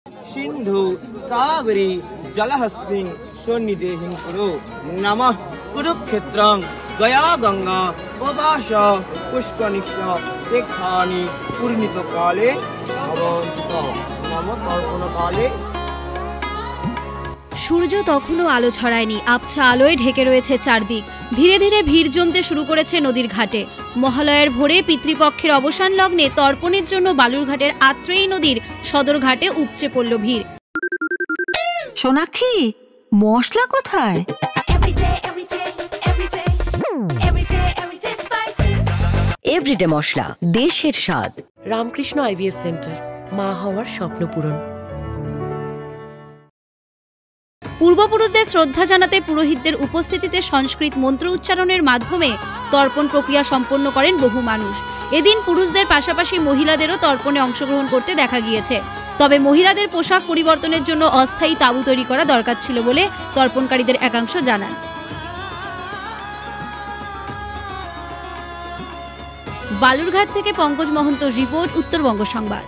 সিন্ধু কাবেরী জলহস্মিং সন্নিধেহিং কুরু নমঃ কুরুক্ষেত্রং গয়া গঙ্গা প্রবাস পুষ্কনিষ্ঠ তীর্থানি পূর্ণিত কালে অবন্তিত নম তর্পণ কালে। সূর্য তখনও আলো ছড়ায়নি, আবছা আলোয় ঢেকে রয়েছে চারদিক। ধীরে ধীরে ভিড় জমতে শুরু করেছে নদীর ঘাটে। মহালয়ার ভোরে পিতৃপক্ষের অবসান লগ্নে তর্পণের জন্য বালুরঘাটের আত্রেয়ী নদীর সদর ঘাটে উপচে পড়ল ভিড়। সোনাক্ষী, মশলা কোথায়? এভরিডে মশলা, দেশের স্বাদ। রামকৃষ্ণ আইভিএফ সেন্টার, মা হওয়ার স্বপ্ন পূরণ। পূর্বপুরুষদের শ্রদ্ধা জানাতে পুরোহিতদের উপস্থিতিতে সংস্কৃত মন্ত্র উচ্চারণের মাধ্যমে তর্পণ প্রক্রিয়া সম্পন্ন করেন বহু মানুষ। এদিন পুরুষদের পাশাপাশি মহিলাদেরও তর্পণে অংশগ্রহণ করতে দেখা গিয়েছে। তবে মহিলাদের পোশাক পরিবর্তনের জন্য অস্থায়ী তাঁবু তৈরি করা দরকার ছিল বলে তর্পণকারীদের একাংশ জানান। বালুরঘাট থেকে পঙ্কজ মহন্ত রিপোর্ট, উত্তরবঙ্গ সংবাদ।